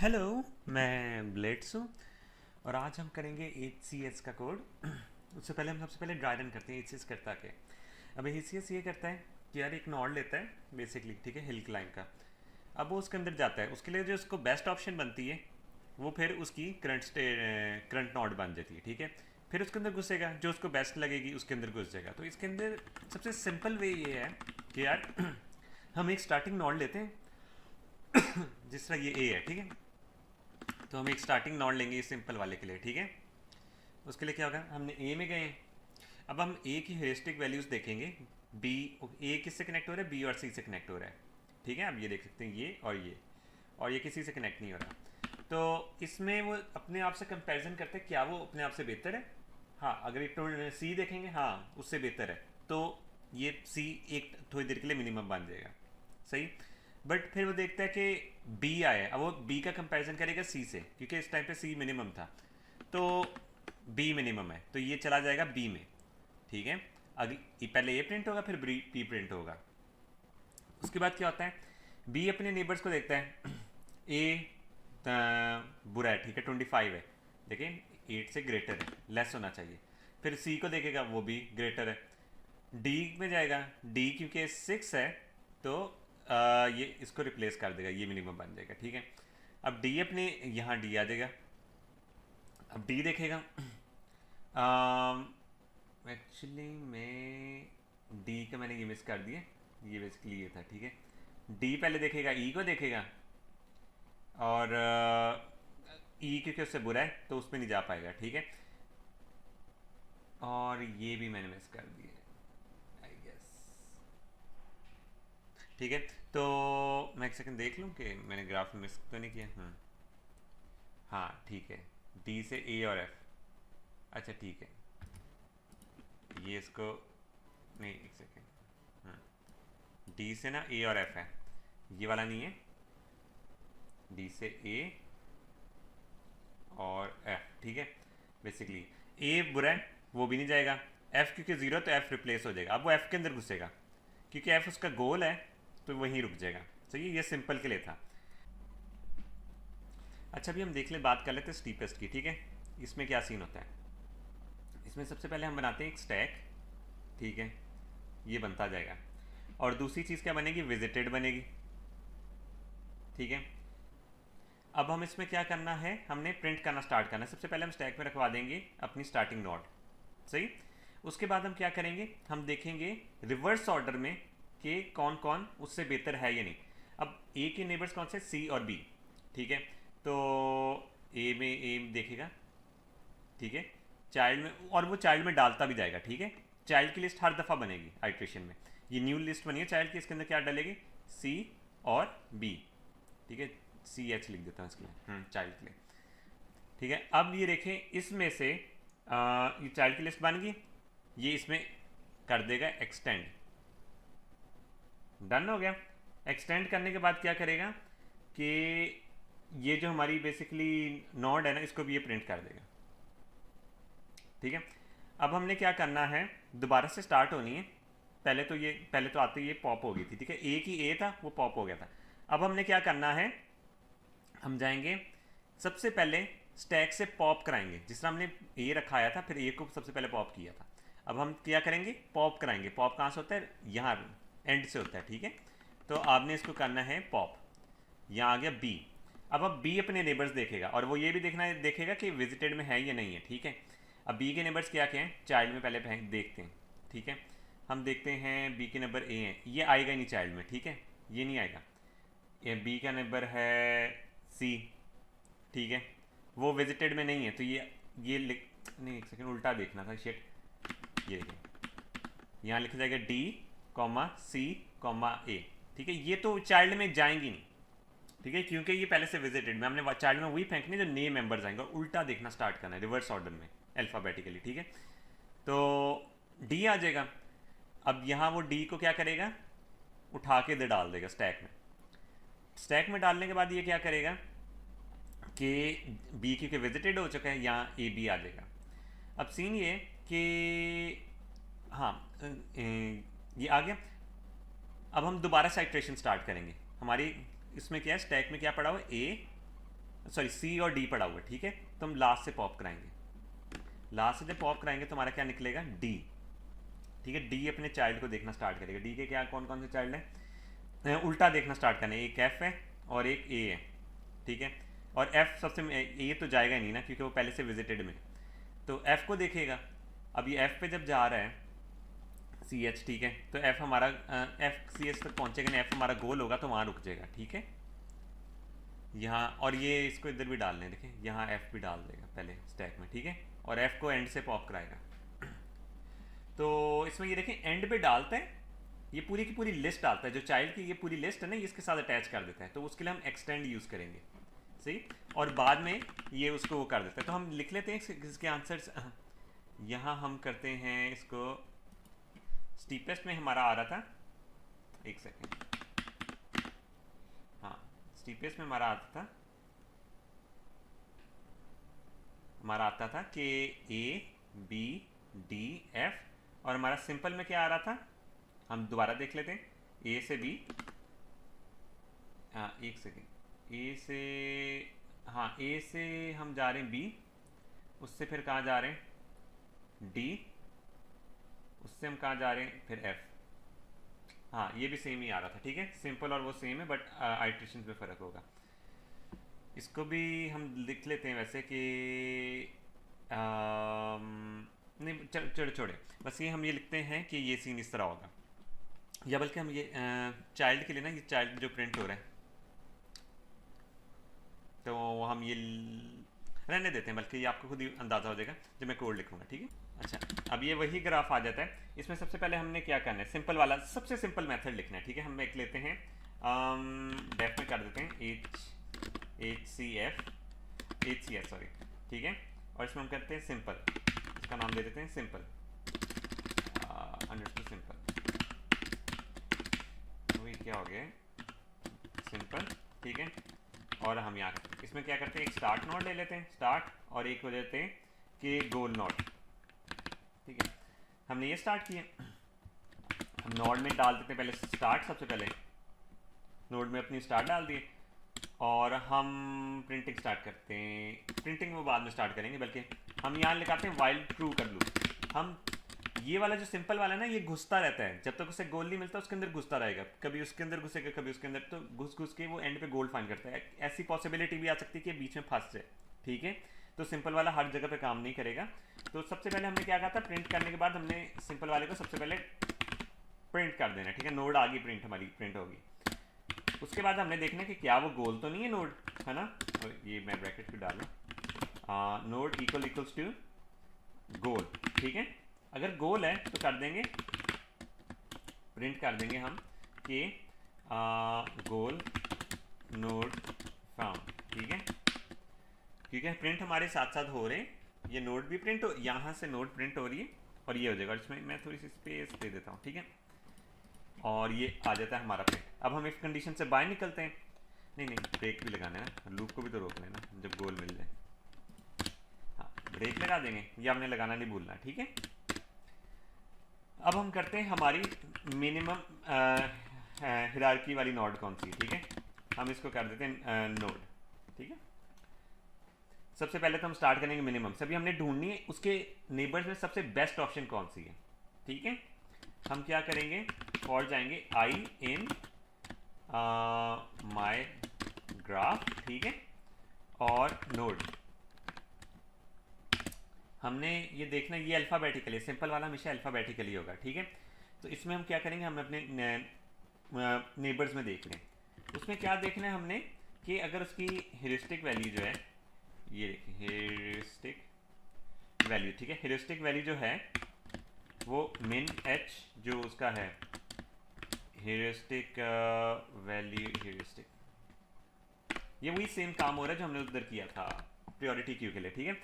Hello, मैं blades हूँ और आज हम करेंगे एच का कोड। उससे पहले हम सबसे पहले ड्राई रन करते हैं एच करता के। अब एच ये करता है कि यार एक नॉड लेता है बेसिकली, ठीक है, हिल क्लाइंब का। अब वो उसके अंदर जाता है, उसके लिए जो उसको बेस्ट ऑप्शन बनती है वो फिर उसकी करंट नॉड बन जाती है, ठीक है। फिर उसके अंदर घुसेगा, जो उसको बेस्ट लगेगी उसके अंदर घुस जाएगा। तो इसके अंदर सबसे सिंपल वे ये है कि यार हम एक स्टार्टिंग नॉड लेते हैं, जिस तरह ये ए है, ठीक है। तो हम एक स्टार्टिंग नॉड लेंगे इस सिंपल वाले के लिए, ठीक है। उसके लिए क्या होगा, हमने ए में गए। अब हम ए की हेरिस्टिक वैल्यूज़ देखेंगे। बी, ए किससे कनेक्ट हो रहा है, बी और सी से कनेक्ट हो रहा है, ठीक है। अब ये देख सकते हैं ये और ये किसी से कनेक्ट नहीं हो रहा। तो इसमें वो अपने आप से कंपैरिजन करते हैं, क्या वो अपने आप से बेहतर है। हाँ, अगर एक सी देखेंगे, हाँ उससे बेहतर है, तो ये सी एक थोड़ी देर के लिए मिनिमम बन जाएगा, सही। बट फिर वो देखता है कि बी आया, अब वो बी का कंपैरिजन करेगा सी से, क्योंकि इस टाइम पे सी मिनिमम था, तो बी मिनिमम है, तो ये चला जाएगा बी में, ठीक है। अगर पहले ए प्रिंट होगा फिर बी प्रिंट होगा। उसके बाद क्या होता है, बी अपने नेबर्स को देखता है। ए बुरा है, ठीक है, 25 है, लेकिन 8 से ग्रेटर है, लेस होना चाहिए। फिर सी को देखेगा, वो भी ग्रेटर है। डी में जाएगा, डी क्योंकि 6 है, तो ये इसको रिप्लेस कर देगा, ये मिनिमम बन जाएगा, ठीक है। अब डी अपने यहाँ डी आ जाएगा। अब डी देखेगा, एक्चुअली मैं डी का मैंने ये मिस कर दिया, ये बेसिकली ये था, ठीक है। डी पहले देखेगा, ई को देखेगा, और ई क्योंकि उससे बुरा है तो उस पर नहीं जा पाएगा, ठीक है। और ये भी मैंने मिस कर दिया, आई गेस, ठीक है। तो मैं एक सेकंड देख लूँ कि मैंने ग्राफ में मिस तो नहीं किया। हाँ ठीक है, डी से ए और एफ, अच्छा ठीक है, ये इसको नहीं, एक सेकेंड, डी से ना ए और एफ है, ये वाला नहीं है। डी से ए और एफ, ठीक है। बेसिकली ए बुरा है, वो भी नहीं जाएगा। एफ क्योंकि ज़ीरो, तो एफ रिप्लेस हो जाएगा। अब वो एफ के अंदर घुसेगा, क्योंकि एफ उसका गोल है, तो वहीं रुक जाएगा। सही है, ये सिंपल के लिए था। अच्छा, अभी हम देख ले, बात कर लेते हैं स्टीपेस्ट की, ठीक है। इसमें क्या सीन होता है, इसमें सबसे पहले हम बनाते हैं एक स्टैक, ठीक है, ये बनता जाएगा। और दूसरी चीज़ क्या बनेगी, विजिटेड बनेगी, ठीक है। अब हम इसमें क्या करना है, हमने प्रिंट करना स्टार्ट करना है। सबसे पहले हम स्टैक में रखवा देंगे अपनी स्टार्टिंग नोड, सही। उसके बाद हम क्या करेंगे, हम देखेंगे रिवर्स ऑर्डर में कि कौन कौन उससे बेहतर है या नहीं। अब ए के नेबर्स कौन से, सी और बी, ठीक है। तो ए देखेगा, ठीक है, चाइल्ड में, और वो चाइल्ड में डालता भी जाएगा, ठीक है। चाइल्ड की लिस्ट हर दफ़ा बनेगी आइट्रेशन में। ये न्यू लिस्ट बनी है चाइल्ड की, इसके अंदर क्या डालेगी, सी और बी, ठीक है। सी एच लिख देता हूँ इसके लिए, चाइल्ड के लिए, ठीक है। अब ये देखें, इसमें से ये चाइल्ड की लिस्ट बन गई, ये इसमें कर देगा एक्सटेंड, डन हो गया। एक्सटेंड करने के बाद क्या करेगा कि ये जो हमारी बेसिकली नोड है ना, इसको भी ये प्रिंट कर देगा, ठीक है। अब हमने क्या करना है, दोबारा से स्टार्ट होनी है। पहले तो आते ही ये पॉप हो गई थी, ठीक है, ए की ए था, वो पॉप हो गया था। अब हमने क्या करना है, हम जाएंगे सबसे पहले स्टैक से पॉप कराएंगे, जिस तरह हमने ए रखाया था, फिर ए को सबसे पहले पॉप किया था। अब हम क्या करेंगे, पॉप कराएंगे। पॉप कहाँ से होता है, यहाँ एंड से होता है, ठीक है। तो आपने इसको करना है पॉप, यहाँ आ गया बी। अब बी अपने नेबर्स देखेगा, और वो ये भी देखेगा कि विजिटेड में है या नहीं है, ठीक है। अब बी के नेबर्स क्या क्या हैं, चाइल्ड में पहले देखते हैं, ठीक है। हम देखते हैं बी के नंबर ए हैं, ये आएगा नहीं चाइल्ड में, ठीक है, ये नहीं आएगा। ये बी का नंबर है सी, ठीक है, वो विजिटेड में नहीं है, तो ये लिख नहीं, एक सेकंड, उल्टा देखना था, शिट। ये देखिए, यहाँ लिखा जाएगा डी कॉमा सी कॉमा ए, ठीक है। ये तो चाइल्ड में जाएंगी नहीं, ठीक है, क्योंकि ये पहले से विजिटेड में, हमने चाइल्ड में वही फेंकने जो नए मेंबर्स आएंगे, और उल्टा देखना स्टार्ट करना है रिवर्स ऑर्डर में, अल्फ़ाबेटिकली, ठीक है। तो डी आ जाएगा। अब यहाँ वो डी को क्या करेगा, उठा के इधर डाल देगा स्टैक में। स्टैक में डालने के बाद ये क्या करेगा कि बी क्योंकि विजिटेड हो चुका है, यहाँ ए बी आ जाएगा। अब सीन ये कि हाँ, ये आ गया। अब हम दोबारा से आइट्रेशन स्टार्ट करेंगे। हमारी इसमें क्या है, स्टैक में क्या पड़ा हुआ, ए सॉरी सी और डी पड़ा हुआ है, ठीक है, तो हम लास्ट से पॉप कराएंगे। लास्ट से जब पॉप कराएंगे तो हमारा क्या निकलेगा, डी। ठीक है, डी अपने चाइल्ड को देखना स्टार्ट करेगा। डी के क्या कौन कौन से चाइल्ड हैं, उल्टा देखना स्टार्ट करना है, एक एफ है और एक ए है, ठीक है। और एफ सबसे, ए तो जाएगा ही नहीं ना क्योंकि वो पहले से विजिटेड में, तो एफ को देखेगा। अब ये एफ पे जब जा रहा है सी एच, ठीक है, तो एफ हमारा एफ सी एच तक पहुंचेगा नहीं, एफ हमारा गोल होगा तो वहाँ रुक जाएगा, ठीक है यहाँ। और ये इसको इधर भी डाल लें, देखें यहाँ एफ भी डाल देगा पहले स्टैक में, ठीक है, और एफ को एंड से पॉप कराएगा। तो इसमें ये देखें एंड पे डालता है, ये पूरी की पूरी लिस्ट डालता है, जो चाइल्ड की ये पूरी लिस्ट है ना, ये इसके साथ अटैच कर देता है, तो उसके लिए हम एक्सटेंड यूज़ करेंगे, सही। और बाद में ये उसको वो कर देता है। तो हम लिख लेते हैं इसके आंसर्स। यहाँ हम करते हैं इसको, स्टीपेस्ट में हमारा आ रहा था, एक सेकेंड, हाँ स्टीपेस्ट में हमारा आता था कि ए बी डी एफ, और हमारा सिंपल में क्या आ रहा था, हम दोबारा देख लेते हैं, ए से बी, हाँ एक सेकेंड, ए से, हाँ ए से हम जा रहे हैं बी, उससे फिर कहाँ जा रहे हैं डी, उससे हम कहाँ जा रहे हैं फिर एफ। हाँ ये भी सेम ही आ रहा था, ठीक है, सिंपल और वो सेम है, बट आइट्रेशन में फ़र्क होगा। इसको भी हम लिख लेते हैं वैसे कि नहीं चलो छोड़े, बस ये हम ये लिखते हैं कि ये सीन इस तरह होगा, या बल्कि हम ये चाइल्ड के लिए ना, ये चाइल्ड जो प्रिंट हो रहा है तो हम ये रहने देते हैं, बल्कि ये आपको खुद ही अंदाज़ा हो जाएगा जब मैं कोड लिखूंगा, ठीक है। अच्छा, अब ये वही ग्राफ आ जाता है। इसमें सबसे पहले हमने क्या करना है, सिंपल वाला सबसे सिंपल मेथड लिखना है, ठीक है। हम एक लेते हैं, डेफ में कर देते हैं एच सी एस सॉरी, ठीक है, और इसमें हम करते हैं सिंपल, इसका नाम दे देते हैं सिंपल, अंडरस्टूड सिंपल, वही क्या हो गया सिंपल, ठीक है। और हम यहाँ इसमें क्या करते हैं, एक स्टार्ट नोड ले लेते हैं, स्टार्ट, और एक हो जाते हैं कि गोल नोड, ठीक है। हमने ये स्टार्ट किया, हम नोड में डाल देते हैं पहले स्टार्ट, सबसे पहले नोड में अपनी स्टार्ट डाल दिए, और हम प्रिंटिंग स्टार्ट करते हैं। प्रिंटिंग वो बाद में स्टार्ट करेंगे, बल्कि हम यहाँ लिखाते हैं वाइल ट्रू कर लूँ। हम ये वाला जो सिंपल वाला है ना, ये घुसता रहता है, जब तक उसे गोल नहीं मिलता उसके अंदर घुसता रहेगा, कभी उसके अंदर घुसेगा कभी उसके अंदर, तो घुस के वो एंड पे गोल फाइंड करता है। ऐसी पॉसिबिलिटी भी आ सकती है कि बीच में फंस जाए, ठीक है। तो सिंपल वाला हर जगह पे काम नहीं करेगा। तो सबसे पहले हमने क्या कहा था, प्रिंट करने के बाद हमने सिंपल वाले को सबसे पहले प्रिंट कर देना, ठीक है, नोड आ गई, प्रिंट हमारी प्रिंट होगी। उसके बाद हमने देखना कि क्या वो गोल तो नहीं है नोड, है ना, और ये मैं ब्रैकेट पे डालूँ, नोड इक्वल्स टू गोल, ठीक है। अगर गोल है तो कर देंगे, प्रिंट कर देंगे हम कि गोल नोड फाउंड, ठीक है, क्योंकि प्रिंट हमारे साथ साथ हो रहे हैं, ये नोड भी प्रिंट हो, यहाँ से नोड प्रिंट हो रही है, और ये हो जाएगा। इसमें मैं थोड़ी सी स्पेस दे देता हूँ, ठीक है, और ये आ जाता है हमारा प्रिंट। अब हम इस कंडीशन से बाहर निकलते हैं, नहीं ब्रेक भी लगाना है ना, लूप को भी तो रोक लेना जब गोल मिल जाए, हाँ ब्रेक लगा देंगे, ये हमने लगाना नहीं भूलना, ठीक है। अब हम करते हैं हमारी मिनिमम हिरार्की वाली नोड कौन सी, ठीक है, हम इसको कर देते हैं नोड, ठीक है। सबसे पहले तो हम स्टार्ट करेंगे मिनिमम से, अभी हमने ढूंढनी है उसके नेबर्स में सबसे बेस्ट ऑप्शन कौन सी है, ठीक है। हम क्या करेंगे, फॉर जाएंगे आई इन माई ग्राफ, ठीक है, और नोड। हमने ये देखना, ये अल्फ़ाबेटिकली, सिंपल वाला हमेशा अल्फ़ाबेटिकली होगा, ठीक है। तो इसमें हम क्या करेंगे, हम अपने नेबर्स में देख लें, उसमें क्या देखना है हमने कि अगर उसकी हेरिस्टिक वैल्यू जो है, ये देखिए हेरिस्टिक वैल्यू, ठीक है, हेरिस्टिक वैल्यू जो है वो min h जो उसका है हेरिस्टिक वैल्यू, हेरिस्टिक, ये वही सेम काम हो रहा है जो हमने उधर किया था प्रायोरिटी क्यू के लिए, ठीक है।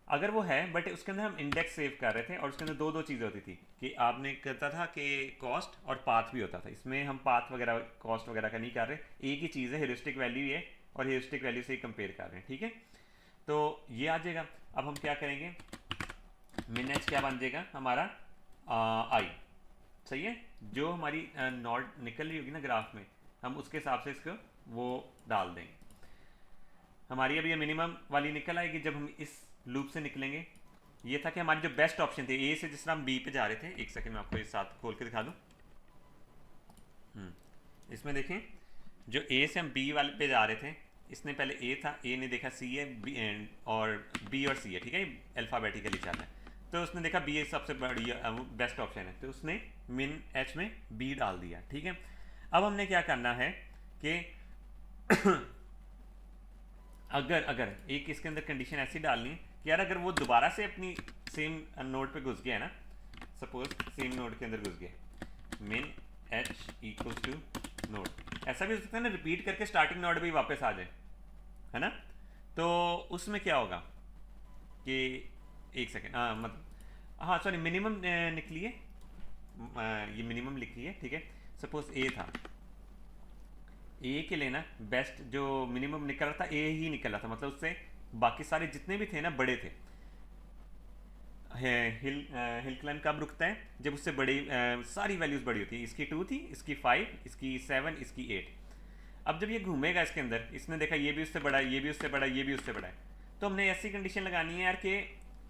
अगर वो है बट उसके अंदर हम इंडेक्स सेव कर रहे थे, और उसके अंदर दो चीज़ें होती थी कि आपने करता था कि कॉस्ट और पाथ भी होता था, इसमें हम पाथ वगैरह कॉस्ट वगैरह का नहीं कर रहे, एक ही चीज़ है, हेरिस्टिक वैल्यू है, और हेरिस्टिक वैल्यू से ही कंपेयर कर रहे हैं, ठीक है। तो ये आ जाएगा। अब हम क्या करेंगे, min h क्या बन जाएगा हमारा आई, सही है, जो हमारी नोड निकल रही होगी ना ग्राफ में, हम उसके हिसाब से इसको वो डाल देंगे। हमारी अब ये मिनिमम वाली निकल आएगी जब हम इस लूप से निकलेंगे। ये था कि हमारी जो बेस्ट ऑप्शन थे ए से, जिस तरह हम बी पे जा रहे थे, एक सेकंड में आपको इस साथ खोल के दिखा दूँ। इसमें देखें, जो ए से हम बी वाले पे जा रहे थे, इसने पहले ए था, ए ने देखा सी है, बी और बी और सी है, ठीक है, अल्फ़ाबेटिकली चल रहा है। तो उसने देखा बी सबसे बढ़िया बेस्ट ऑप्शन है, तो उसने मिन एच में बी डाल दिया, ठीक है। अब हमने क्या करना है कि अगर एक इसके अंदर कंडीशन ऐसी डालनी कि यार अगर वो दोबारा से अपनी सेम नोड पे घुस गया है ना, सपोज सेम नोड के अंदर घुस गया, मिन एच इक्वल्स टू नोड, ऐसा भी हो सकता है ना, रिपीट करके स्टार्टिंग नोड पे ही वापस आ जाए, है ना। तो उसमें क्या होगा कि एक सेकेंड, हाँ सॉरी, मिनिमम निकलिए, ये मिनिमम लिखिए, ठीक है। सपोज ए था, ए के लिए ना बेस्ट जो मिनिमम निकल रहा था ए ही निकल रहा था, मतलब उससे बाकी सारे जितने भी थे ना बड़े थे। हिल क्लाइंब कब रुकता है? जब उससे बड़ी सारी वैल्यूज बड़ी होती है, इसकी 2 थी, इसकी 5, इसकी 7, इसकी 8। अब जब ये घूमेगा इसके अंदर, इसने देखा ये भी उससे बड़ा है, ये भी उससे बड़ा है, ये भी उससे बड़ा है, तो हमने ऐसी कंडीशन लगानी है यार कि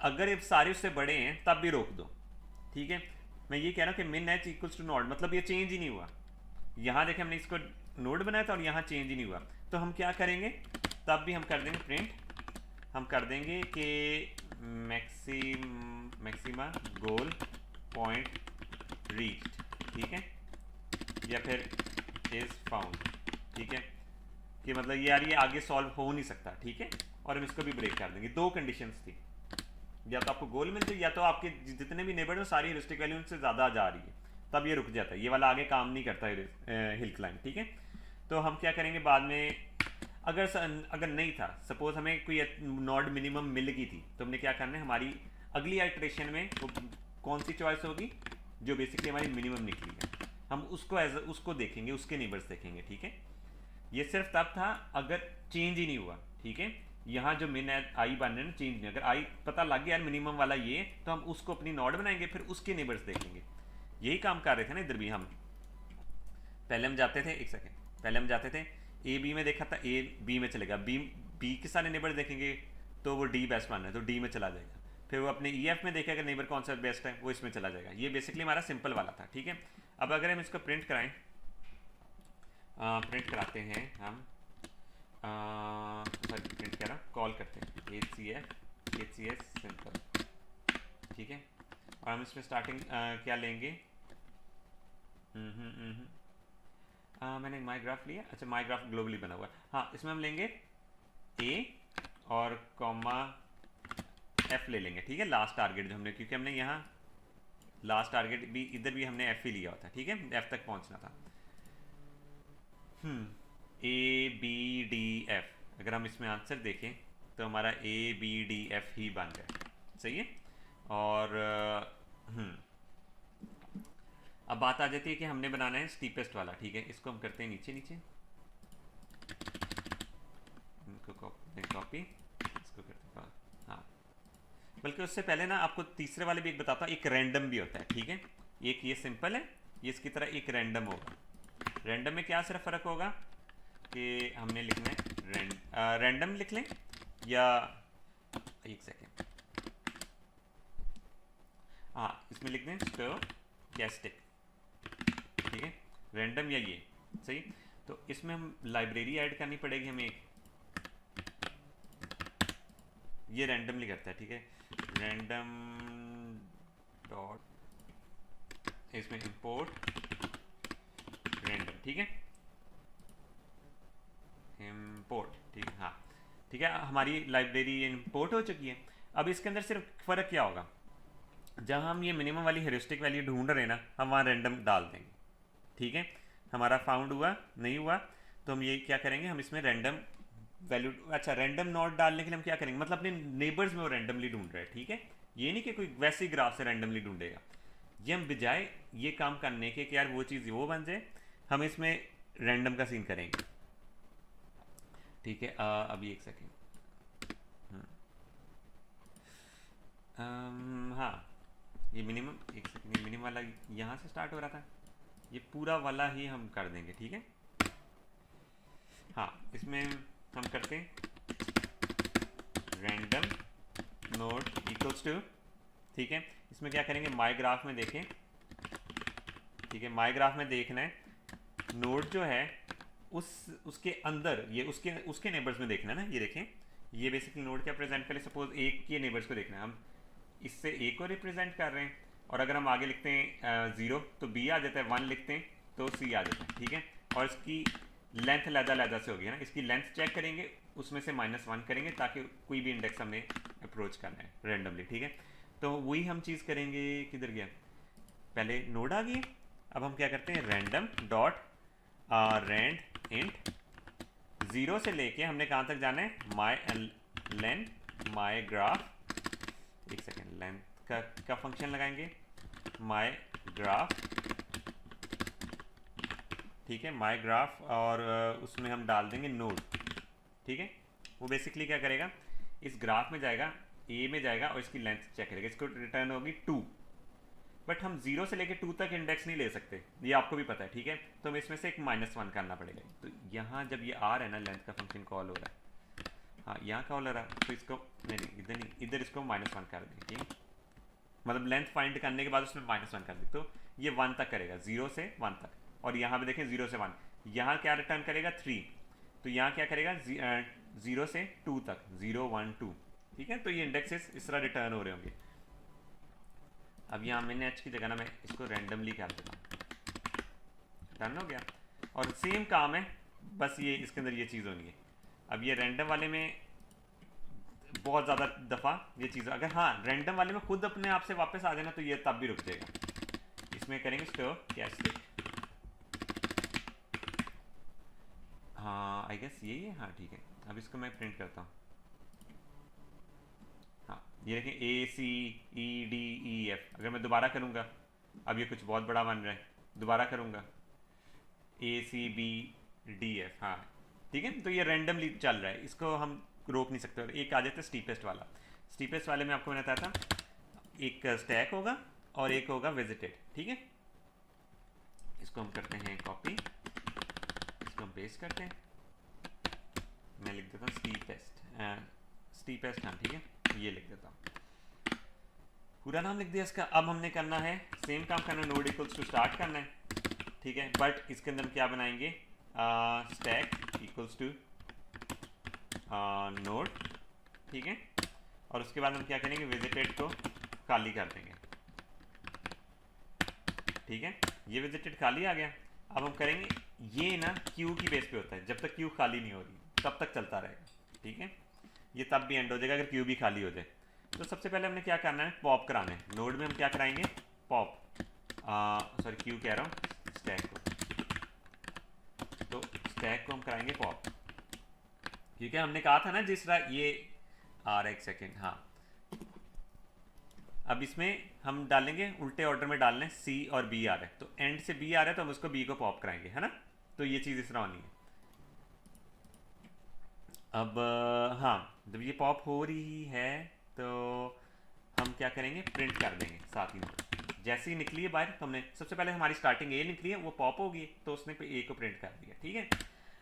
अगर ये सारे उससे बड़े हैं तब भी रोक दो, ठीक है। मैं ये कह रहा हूँ कि मिन एच इक्वल्स टू नोड, मतलब ये चेंज ही नहीं हुआ। यहाँ देखें हमने इसको नोड बनाया था और यहाँ चेंज ही नहीं हुआ, तो हम क्या करेंगे, तब भी हम कर देंगे प्रिंट, हम कर देंगे कि मैक्सिमा गोल पॉइंट रीच्ड, ठीक है, या फिर इज फाउंड, ठीक है, कि मतलब ये यार ये आगे सॉल्व हो नहीं सकता, ठीक है। और हम इसको भी ब्रेक कर देंगे। दो कंडीशंस थी, या तो आपको गोल मिल जाए, या तो आपके जितने भी नेबर हो सारी ह्यूरिस्टिक वैल्यू उनसे ज़्यादा जा रही है, तब ये रुक जाता है, ये वाला आगे काम नहीं करता हिल क्लाइंब, ठीक है। तो हम क्या करेंगे बाद में, अगर नहीं था, सपोज हमें कोई नॉड मिनिमम मिल गई थी, तो हमने क्या करना है, हमारी अगली आइट्रेशन में वो कौन सी चॉइस होगी जो बेसिकली हमारी मिनिमम निकली है, हम उसको देखेंगे, उसके नेबर्स देखेंगे, ठीक है। ये सिर्फ तब था अगर चेंज ही नहीं हुआ, ठीक है। यहाँ जो मिन आई बन रहे हैं चेंज नहीं, अगर आई पता लग गया यार मिनिमम वाला ये, तो हम उसको अपनी नॉड बनाएंगे, फिर उसके नेबर्स देखेंगे। यही काम कर रहे थे ना इधर भी हम। पहले हम जाते थे, एक सेकेंड, पहले हम जाते थे ए बी में देखा था, ए बी में चलेगा, बी के सारे नेबर देखेंगे तो वो डी बेस्ट मान है तो डी में चला जाएगा, फिर वो अपने ई एफ में देखेगा नेबर कौन सा बेस्ट है वो इसमें चला जाएगा। ये बेसिकली हमारा सिंपल वाला था, ठीक है। अब अगर हम इसको प्रिंट कराएं, प्रिंट कराते हैं हम, सॉरी प्रिंट कह रहा, कॉल करते हैं एच सी एस सिंपल, ठीक है। और हम इसमें स्टार्टिंग क्या लेंगे, मैंने माई ग्राफ लिया, अच्छा माई ग्राफ ग्लोबली बना हुआ है, हाँ इसमें हम लेंगे ए और कॉमा एफ ले लेंगे, ठीक है, लास्ट टारगेट जो हमने, क्योंकि हमने यहाँ लास्ट टारगेट भी इधर भी हमने एफ ही लिया हुआ था, ठीक है, एफ तक पहुँचना था। ए बी डी एफ, अगर हम इसमें आंसर देखें तो हमारा ए बी डी एफ ही बन गया, सही है। और अब बात आ जाती है कि हमने बनाना है स्टीपेस्ट वाला, ठीक है, इसको हम करते हैं नीचे नीचे, इनको कॉपी, इसको करते हैं, हाँ। बल्कि उससे पहले ना आपको तीसरे वाले भी एक बताता हूँ, एक रैंडम भी होता है, ठीक है। एक ये सिंपल है, ये इसकी तरह एक रैंडम होगा। रैंडम में क्या सिर्फ फ़र्क होगा कि हमने लिखना है रैंडम लिख लें, या एक सेकेंड, हाँ इसमें लिख दें स्टोचैस्टिक, ठीक है, रैंडम या ये सही। तो इसमें हम लाइब्रेरी ऐड करनी पड़ेगी हमें एक, ये रैंडमली करता है, ठीक है, रैंडम डॉट, इसमें इंपोर्ट रैंडम, ठीक है, इंपोर्ट, ठीक है, हाँ ठीक है, हमारी लाइब्रेरी इंपोर्ट हो चुकी है। अब इसके अंदर सिर्फ फ़र्क क्या होगा, जहाँ हम ये मिनिमम वाली हेरिस्टिक वैल्यू ढूंढ रहे हैं ना, हम वहाँ रैंडम डाल देंगे, ठीक है। हमारा फाउंड हुआ नहीं हुआ तो हम ये क्या करेंगे, हम इसमें रैंडम वैल्यू, अच्छा रैंडम नॉट डालने के लिए हम क्या करेंगे, मतलब अपने नेबर्स में वो रैंडमली ढूंढ रहे हैं, ठीक है। ये नहीं कि कोई वैसे ही ग्राफ से रैंडमली ढूंढेगा, ये हम बजाय ये काम करने के कि यार वो चीज़ वो बन जाए, हम इसमें रैंडम का सीन करेंगे, ठीक है। अभी एक सेकेंड, हाँ ये मिनिमम, एक सेकेंड, ये मिनिमम वाला यहाँ से स्टार्ट हो रहा था, ये पूरा वाला ही हम कर देंगे, ठीक है। हाँ इसमें हम करते हैं रैंडम नोड इक्वल्स टू, ठीक है, इसमें क्या करेंगे, माई ग्राफ में देखें, ठीक है, माई ग्राफ में देखना है नोड जो है उसके अंदर, ये उसके नेबर्स में देखना है ना, ये देखें, ये बेसिकली नोड क्या प्रेजेंट करे, सपोज एक के नेबर्स को देखना है, हम इससे ए को रिप्रेजेंट कर रहे हैं, और अगर हम आगे लिखते हैं 0 तो बी आ जाता है, 1 लिखते हैं तो सी आ जाता है, ठीक है, और इसकी लेंथ लहदा से होगी ना, इसकी लेंथ चेक करेंगे, उसमें से -1 करेंगे ताकि कोई भी इंडेक्स हमने अप्रोच करना है रेंडमली, ठीक है। तो वही हम चीज़ करेंगे, किधर गया, पहले नोड आ गई, अब हम क्या करते हैं, रैंडम डॉट रेंड इंट 0 से लेके हमने कहाँ तक जाना है, माई ग्राफ, एक सेकेंड, लेंथ का फंक्शन लगाएंगे, माई ग्राफ, ठीक है, माई ग्राफ, और उसमें हम डाल देंगे नोड, ठीक है। वो बेसिकली क्या करेगा, इस ग्राफ में जाएगा, ए में जाएगा और इसकी लेंथ चेक करेगा, इसको रिटर्न होगी 2, बट हम 0 से लेके 2 तक इंडेक्स नहीं ले सकते, ये आपको भी पता है, ठीक है, तो हमें इसमें से एक -1 करना पड़ेगा। तो यहाँ जब ये आ रहा है ना, लेंथ का फंक्शन कॉल हो रहा है, हाँ यहाँ कॉल हो रहा है, तो इसको नहीं, इधर नहीं, इधर इसको -1 कर दें, ठीक है, मतलब लेंथ फाइंड करने के बाद उसमें -1 कर दें, तो ये 1 तक करेगा, 0 से 1 तक, और यहाँ पे देखें 0 से 1, यहाँ क्या रिटर्न करेगा 3, तो यहाँ क्या करेगा 0 से 2 तक, 0 1 2, ठीक है, तो ये इंडेक्सेस इस तरह रिटर्न हो रहे होंगे। अब यहाँ मैंने h की जगह ना मैं इसको रैंडमली कर देता हूँ, डन हो गया, और सेम काम है, बस ये इसके अंदर ये चीज़ होनी है। अब ये रैंडम वाले में बहुत ज़्यादा दफ़ा ये चीज़, अगर हाँ रैंडम वाले में खुद अपने आप से वापस आ जाना तो ये तब भी रुक जाएगा। इसमें करेंगे स्टोर कैश, हाँ आई गेस यही है, हाँ ठीक है, अब इसको मैं प्रिंट करता हूँ, हाँ ये देखें ACEDEF, अगर मैं दोबारा करूँगा, अब ये कुछ बहुत बड़ा बन रहा है, दोबारा करूँगा ACBDF, हाँ ठीक है, तो ये रैंडमली चल रहा है, इसको हम रोक नहीं सकते। और एक आ जाता है स्टीपेस्ट वाला, स्टीपेस्ट वाले में आपको मैंने बताया था एक स्टैक होगा और एक होगा विजिटेड, ठीक है, इसको हम करते हैं कॉपी, इसको हम पेस्ट करते हैं, मैं लिख देता हूँ स्टीपेस्ट, हाँ ठीक है, ये लिख देता हूँ, पूरा नाम लिख दिया इसका। अब हमने करना है सेम काम करना है, नोड इक्वल्स टू स्टार्ट करना है, ठीक है, बट इसके अंदर क्या बनाएंगे, स्टैक इक्वल्स टू नोड, ठीक है, और उसके बाद हम क्या करेंगे, विजिटेड को खाली कर देंगे, ठीक है, ये विजिटेड खाली आ गया। अब हम करेंगे, ये ना क्यू की बेस पे होता है, जब तक क्यू खाली नहीं हो रही तब तक चलता रहेगा, ठीक है, ये तब भी एंड हो जाएगा अगर क्यू भी खाली हो जाए। तो सबसे पहले हमने क्या करना है, पॉप कराना है, नोड में हम क्या कराएंगे, पॉप, सॉरी क्यू कह रहा हूँ, स्टैक को, तो स्टैक को हम कराएंगे पॉप, क्योंकि हमने कहा था ना जिस तरह ये आ रहा है, एक सेकेंड, हाँ अब इसमें हम डालेंगे उल्टे ऑर्डर में डालना है, सी और बी आ रहा है, तो एंड से बी आ रहा है तो हम उसको बी को पॉप कराएंगे, है ना, तो ये चीज़ इस तरह होनी है। अब हाँ जब ये पॉप हो रही है तो हम क्या करेंगे, प्रिंट कर देंगे साथ ही में, जैसे ही निकली है बाहर तो हमने सबसे पहले हमारी स्टार्टिंग ए निकली है, वो पॉप होगी तो उसने ए को प्रिंट कर दिया, ठीक है।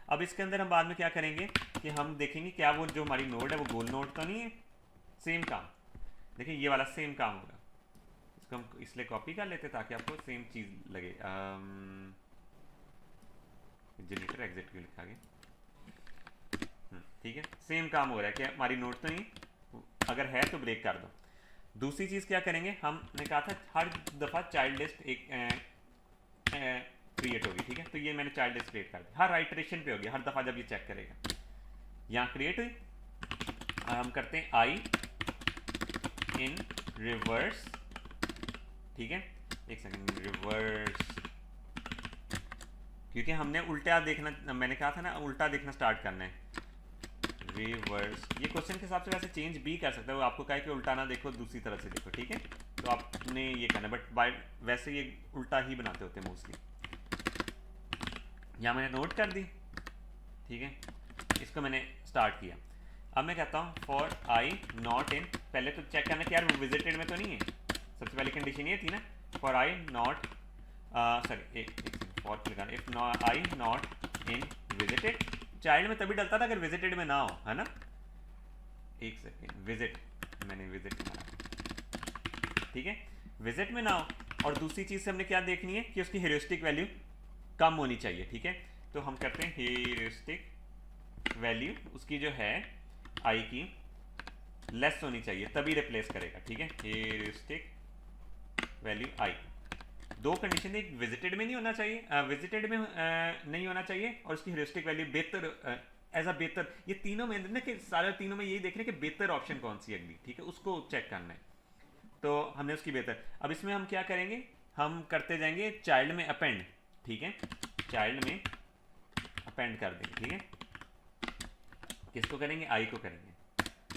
अब इसके अंदर हम बाद में क्या करेंगे कि हम देखेंगे क्या वो जो हमारी नोड है वो गोल नोड तो नहीं है, सेम काम, देखिए ये वाला सेम काम होगा, इसको हम इसलिए कॉपी कर लेते ताकि आपको सेम चीज़ लगे। जनरेटर एग्जिट क्यों लिखा गया, ठीक है, सेम काम हो रहा है कि हमारी नोड तो नहीं, अगर है तो ब्रेक कर दो। दूसरी चीज़ क्या करेंगे, हमने कहा था हर दफ़ा चाइल्ड लिस्ट एक क्रिएट होगी, ठीक है, तो ये मैंने चाइल्ड लिस्ट क्रिएट कर दी, हर आइटरेशन पे होगी, हर दफ़ा जब ये चेक करेगा, यहाँ क्रिएट हुई, हम करते हैं आई इन रिवर्स, ठीक है, एक सेकंड, रिवर्स, क्योंकि हमने उल्टा देखना, मैंने कहा था ना उल्टा देखना स्टार्ट करना है, रिवर्स, ये क्वेश्चन के हिसाब से वैसे चेंज भी कर सकता है, वो आपको कहे कि उल्टा ना देखो दूसरी तरह से देखो, ठीक है, तो आपने ये करना, बट बाय वैसे ये उल्टा ही बनाते होते हैं मोस्टली। यहाँ मैंने नोट कर दी, ठीक है, इसको मैंने स्टार्ट किया, अब मैं कहता हूँ फॉर आई नॉट इन, पहले तो चेक करना कि यार वो विजिटेड में तो नहीं है, सबसे पहली कंडीशन ये थी ना, for I not sorry for लगाना, if I not in visited, child में तभी डलता था अगर विजिटेड में ना हो, है ना, एक सेकेंड, विजिट, मैंने विजिट मारा, ठीक है, विजिट में ना हो। और दूसरी चीज़ से हमने क्या देखनी है कि उसकी हेरिस्टिक वैल्यू कम होनी चाहिए, ठीक है। तो हम करते हैं हेरिस्टिक वैल्यू उसकी जो है आई की लेस होनी चाहिए, तभी रिप्लेस करेगा, ठीक है। हेरिस्टिक वैल्यू आई, दो कंडीशन, एक विजिटेड में नहीं होना चाहिए, विजिटेड में नहीं होना चाहिए, और उसकी हेरिस्टिक वैल्यू बेहतर एज अ बेहतर, ये तीनों में ना कि सारे तीनों में यही देख रहे हैं कि बेहतर ऑप्शन कौन सी है अगली, ठीक है, उसको चेक करना है। तो हमने उसकी बेहतर, अब इसमें हम क्या करेंगे, हम करते जाएंगे चाइल्ड में अपेंड, ठीक है, चाइल्ड में अपेंड कर देंगे, ठीक है। किसको करेंगे, आई को करेंगे,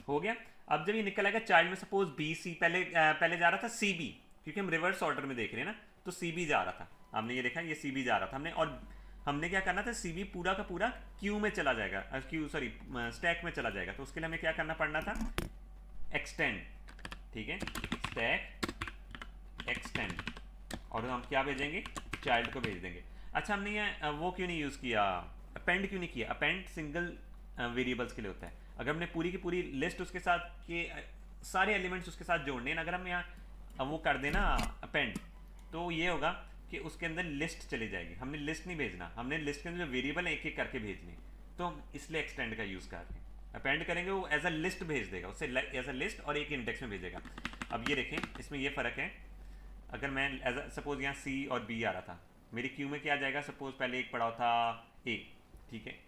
हो गया। अब जब ये निकल आएगा चाइल्ड में, सपोज बी सी, पहले जा रहा था सी बी, क्योंकि हम रिवर्स ऑर्डर में देख रहे हैं ना, तो सी बी जा रहा था, हमने ये देखा ये सी बी जा रहा था हमने, और हमने क्या करना था, सी बी पूरा का पूरा क्यू में चला जाएगा, क्यू सॉरी स्टैक में चला जाएगा, तो उसके लिए हमें क्या करना पड़ना था, एक्सटेंड, ठीक है, स्टैक एक्सटेंड, और हम क्या भेजेंगे, चाइल्ड को भेज देंगे। अच्छा, हमने ये वो क्यों नहीं यूज़ किया, अपेंड क्यों नहीं किया, अपेंड सिंगल वेरिएबल्स के लिए होता है। अगर हमने पूरी की पूरी लिस्ट उसके साथ के सारे एलिमेंट्स उसके साथ जोड़ने हैं, अगर हम यहाँ वो कर देना अपेंड, तो ये होगा कि उसके अंदर लिस्ट चली जाएगी, हमने लिस्ट नहीं भेजना, हमने लिस्ट के अंदर जो वेरिएबल है एक एक करके भेजने, तो हम इसलिए एक्सटेंड का यूज़ कर रहे हैं। अपेंड करेंगे वो एज अ लिस्ट भेज देगा, उससे एज अ लिस्ट और एक इंडेक्स में भेजेगा। अब ये देखें, इसमें ये फ़र्क है, अगर मैं एज सपोज यहाँ सी और बी आ रहा था, मेरी क्यू में क्या आ जाएगा, सपोज पहले एक पड़ा था ए, ठीक है,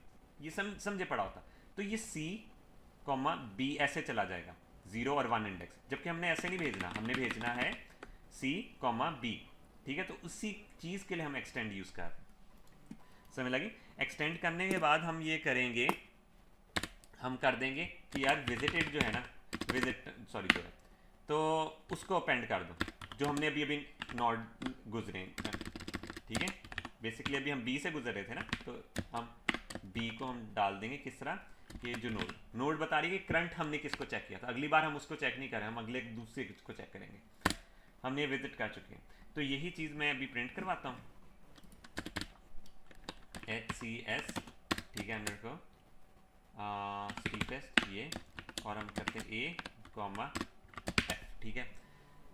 ये समझे पड़ा होता, तो ये सी कॉमा बी ऐसे चला जाएगा, 0 और 1 इंडेक्स, जबकि हमने ऐसे नहीं भेजना, हमने भेजना है सी कॉमा बी, ठीक है। तो उसी चीज़ के लिए हम एक्सटेंड यूज़ कर रहे हैं, समझ लगी। एक्सटेंड करने के बाद हम ये करेंगे, हम कर देंगे कि यार विजिटेड जो है ना, विजिट सॉरी जो है, तो उसको अपेंड कर दो, जो हमने अभी अभी नॉट गुजरे, ठीक है, बेसिकली अभी हम बी से गुजर रहे थे ना, तो हम बी को हम डाल देंगे किस तरह, ये जो नोड बता रही है कि करंट हमने किसको चेक किया था, अगली बार हम उसको चेक नहीं करें, हम अगले दूसरे को चेक करेंगे, हमने विजिट कर चुके हैं। तो यही चीज़ मैं अभी प्रिंट करवाता हूँ, HCS, ठीक है, अंडर को स्टीपेस्ट ये, और हम करते हैं ए कॉमा एफ, ठीक है।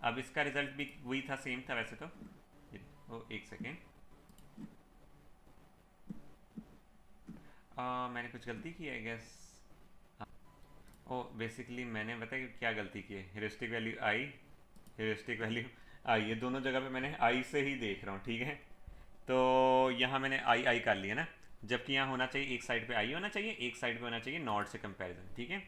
अब इसका रिजल्ट भी वही था, सेम था वैसे तो, एक सेकेंड, मैंने कुछ गलती की है गैस, ओ बेसिकली मैंने बताया क्या गलती की है, हेरिस्टिक वैल्यू आई, हेरिस्टिक वैल्यू आई, ये दोनों जगह पे मैंने आई से ही देख रहा हूँ, ठीक है। तो यहाँ मैंने आई कर लिया ना, जबकि यहाँ होना चाहिए एक साइड पे आई होना चाहिए, एक साइड पे होना चाहिए नॉट से कंपैरिजन, ठीक है।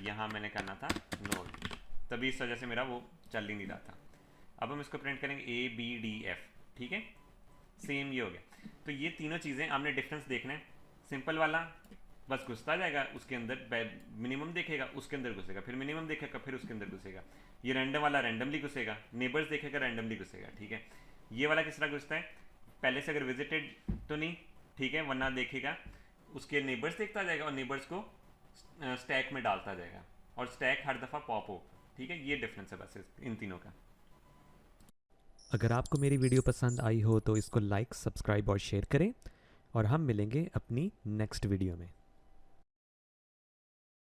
यहाँ मैंने करना था नोट, तभी इस वजह से मेरा वो चल ही नहीं रहा था। अब हम इसको प्रिंट करेंगे ABDF, ठीक है, सेम ये हो गया। तो ये तीनों चीज़ें आपने डिफरेंस देखना है, सिंपल वाला बस घुसता जाएगा उसके अंदर, मिनिमम देखेगा उसके अंदर घुसेगा, फिर मिनिमम देखेगा फिर उसके अंदर घुसेगा, ये रैंडम वाला रैंडमली घुसेगा, नेबर्स देखेगा रैंडमली घुसेगा, ठीक है। ये वाला किस तरह घुसता है, पहले से अगर विजिटेड तो नहीं, ठीक है, वरना देखेगा उसके नेबर्स देखता जाएगा और नेबर्स को स्टैक में डालता जाएगा, और स्टैक हर दफ़ा पॉप हो, ठीक है। ये डिफरेंस है बस इन तीनों का। अगर आपको मेरी वीडियो पसंद आई हो तो इसको लाइक, सब्सक्राइब और शेयर करें, और हम मिलेंगे अपनी नेक्स्ट वीडियो में।